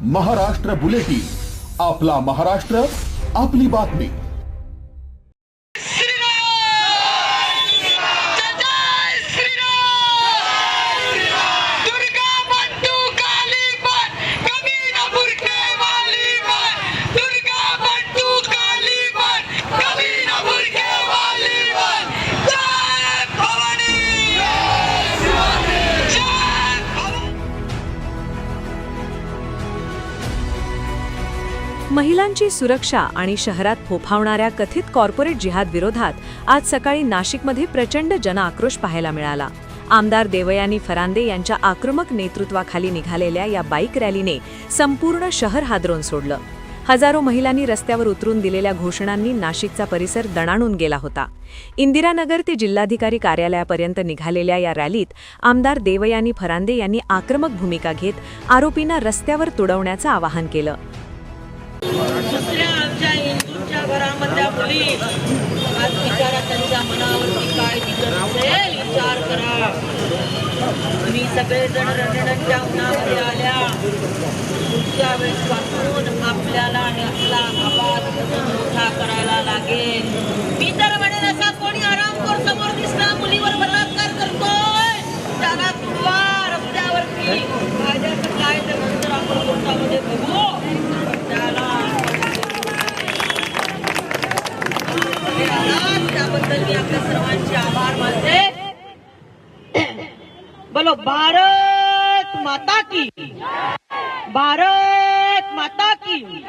Maharashtra bulletin, आपला महाराष्ट्र, आपली बातमी। महिलांची सुरक्षा आणि शहरात फोफावणाऱ्या कथित कॉर्पोरेट जिहाद विरोधात आज सकाळी नाशिकमध्ये प्रचंड जनआक्रोश पाहायला मिळाला। आमदार देवयानी फरांदे यांच्या आक्रमक नेतृत्वाखाली निघालेल्या या बाईक रॅलीने संपूर्ण शहर हादरवून सोडलं। हजारो महिलांनी रस्त्यावर उतरून दिलेल्या घोषणांनी नाशिकचा परिसर दणाणून गेला होता। इंदिरानगर ते जिल्हाधिकारी कार्यालयापर्यंत निघालेल्या या रॅलीत आमदार देवयानी फरांदे यांनी आक्रमक भूमिका घेत आरोपींना रस्त्यावर तुडवण्याचं आवाहन केलं। दुसऱ्या आमच्या हिंदूंच्या घरामधल्या मुली आज विचारा, त्यांच्या मनावरती काय विचार असेल विचार करा। आम्ही सगळेजण रणरणच्या उन्हामध्ये आल्या, पुढच्या वेळेसपासून आपल्याला आपला आवाज मोठा करायला लागेल। मी तर म्हणेन, असा कोणी आरामखोर समोर दिसला मुलीवर बलात्कार करतोय त्याला तुडवा रस्त्यावरती। माझ्याचं काय तर नंतर आपण कोर्टामध्ये बघू, त्याला त्याबद्दल मी आपल्या सर्वांचे आभार मानते। बोलो भारत माता की, भारत माता की।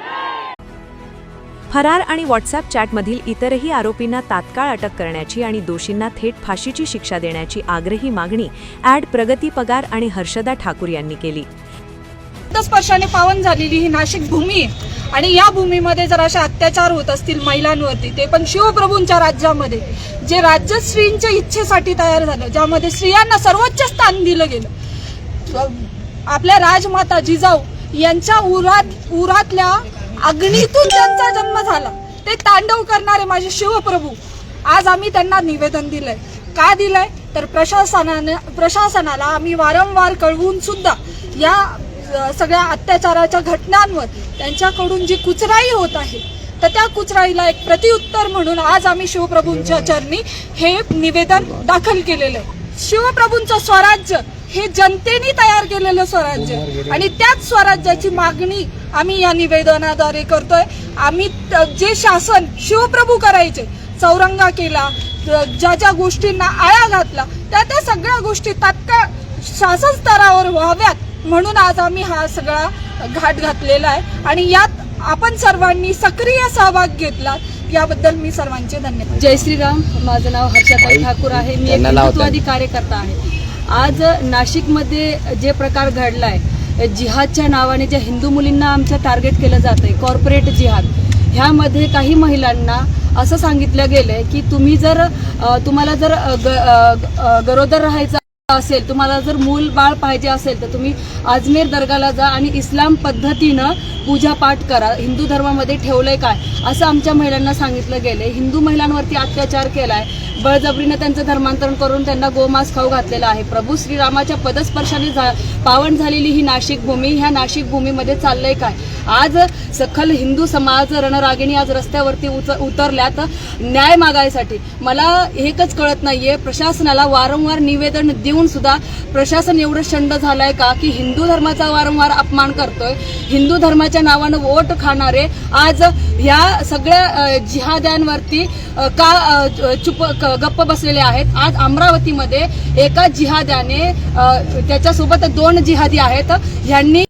फरार आणि व्हॉट्सअप चॅटमधील इतरही आरोपींना तात्काळ अटक करण्याची आणि दोषींना थेट फाशीची शिक्षा देण्याची आग्रही मागणी ॲड प्रगती पगार आणि हर्षदा ठाकूर यांनी केली। स्पर्शाने पावन झालेली ही नाशिक भूमी आणि या भूमीमध्ये जर असे अत्याचार होत असतील महिलांवरती, ते पण शिवप्रभूंच्या राज्यामध्ये, जे राज्य स्त्रींच्या इच्छेसाठी तयार झालं, ज्यामध्ये स्त्रियांना सर्वोच्च स्थान दिलं गेलं। आपल्या राजमाता जिजाऊ यांच्या उरातल्या अग्नीतून त्यांचा जन्म झाला। ते तांडव करणारे माझे शिवप्रभू, आज आम्ही त्यांना निवेदन दिलंय। का दिलंय तर प्रशासनाला आम्ही वारंवार कळवून सुद्धा या सगळ्या अत्याचाराच्या घटनांवर त्यांच्याकडून जी कुचराई होत आहे, तर त्या कुचराईला एक प्रतिउत्तर म्हणून आज आम्ही शिवप्रभूंच्या चरणी हे निवेदन दाखल केलेलं आहे। शिवप्रभूंचं स्वराज्य हे जनतेने तयार केलेलं स्वराज्य आणि त्याच स्वराज्याची मागणी आम्ही या निवेदनाद्वारे करतोय। आम्ही जे शासन शिवप्रभू करायचे, चौरंगा केला, ज्या ज्या गोष्टींना आळा घातला, त्या सगळ्या गोष्टी तात्काळ शासन स्तरावर व्हाव्यात म्हणून आज आम्ही हा सगळा घाट घातलेला आहे आणि यात आपण सर्वांनी सक्रिय सहभाग घेतला, याबद्दल मी सर्वांचे धन्यवाद। जय श्रीराम। माझं नाव हर्षदा ठाकूर आहे। मी एक हिंदुत्ववादी कार्यकर्ता आहे। आज नाशिकमध्ये जे प्रकार घडलाय, जिहादच्या नावाने ज्या हिंदू मुलींना आमचं टार्गेट केलं जातंय, कॉर्पोरेट जिहाद, ह्यामध्ये काही महिलांना असं सांगितलं गेलंय की तुम्हाला जर गरोदर राहायचं असेल, तुम्हाला जर मूल बाळ पाहिजे असेल तर तुम्ही अजमेर दर्गाला जा आणि इस्लाम पद्धतीनं पूजा पाठ करा। हिंदू धर्मामध्ये ठेवलंय काय असं आमच्या महिलांना सांगितलं गेलंय। हिंदू महिलांवरती अत्याचार केलाय, बळजबरीनं त्यांचं धर्मांतरण करून त्यांना गोमांस खाऊ घातलेलं आहे। प्रभू श्रीरामाच्या पदस्पर्शाने पावन झालेली ही नाशिक भूमी, ह्या नाशिक भूमीमध्ये चाललंय काय? आज सखल हिंदू समाज रणरागिणी आज रस्त्यावरती उतरल्यात न्याय मागायसाठी। मला एकच कळत नाहीये, प्रशासनाला वारंवार निवेदन देऊन सुद्धा प्रशासन एवढं शंड झालंय का की हिंदू धर्माचा वारंवार अपमान करतोय। हिंदू धर्माच्या नावानं वोट खाणारे आज ह्या सगळ्या जिहाद्यांवरती गप्प बसलेले आहेत। आज अमरावतीमध्ये एका जिहाद्याने त्याच्यासोबत 2 जिहादी आहेत, यांनी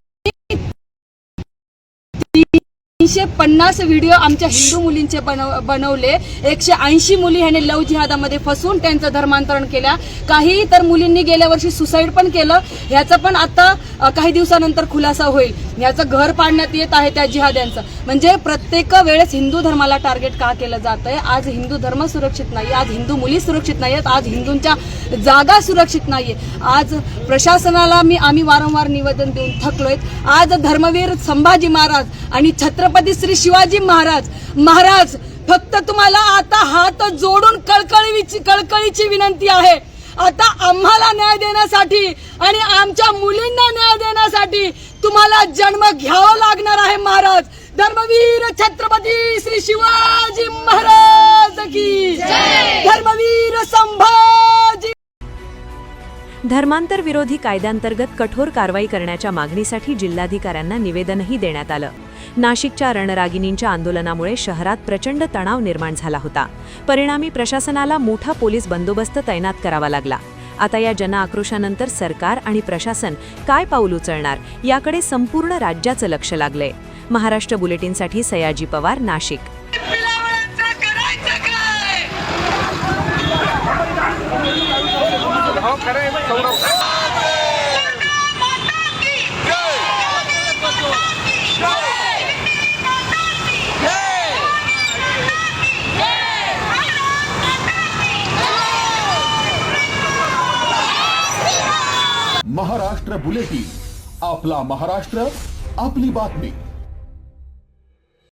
350 व्हिडिओ आमच्या हिंदू मुलींचे बनवले। 180 मुली ह्याने लव जिहादामध्ये फसून त्यांचं धर्मांतरण केल्या। काही तर मुलींनी गेल्या वर्षी सुसाईड पण केलं। ह्याचा पण आता काही दिवसानंतर खुलासा होईल। ह्याचं घर पाडण्यात येत आहे त्या जिहाद्यांचं। म्हणजे प्रत्येक वेळेस हिंदू धर्माला टार्गेट का केलं जातंय? आज हिंदू धर्म सुरक्षित नाही, आज हिंदू मुली सुरक्षित नाहीयेत, आज हिंदूंच्या जागा सुरक्षित नाहीये। आज प्रशासनाला आम्ही वारंवार निवेदन देऊन थकलोय। आज धर्मवीर संभाजी महाराज आणि छत्रपती श्री शिवाजी महाराज फक्त तुम्हाला आता हात जोडून कळकळीची विनंती आहे, आता आम्हाला न्याय देण्यासाठी आणि आमच्या मुलींना न्याय देण्यासाठी तुम्हाला जन्म घ्यावा लागणार आहे महाराज. धर्मवीर छत्रपती श्री शिवाजी महाराज की जय. धर्मवीर संभाजी. धर्मांतर विरोधी कायद्यांतर्गत कठोर कारवाई करण्याच्या मागणीसाठी जिल्हाधिकाऱ्यांना निवेदनही देण्यात आलं. नाशिकच्या रणरागिणींच्या आंदोलनामुळे शहरात प्रचंड तणाव निर्माण झाला होता. परिणामी प्रशासनाला मोठा पोलीस बंदोबस्त तैनात करावा लागला. आता या जनआक्रोशानंतर सरकार आणि प्रशासन काय पाऊल उचलणार याकडे संपूर्ण राज्याचं लक्ष लागलंय. महाराष्ट्र बुलेटिनसाठी सयाजी पवार, नाशिक. महाराष्ट्र बुलेटिन, आपला महाराष्ट्र, आपली बातमी.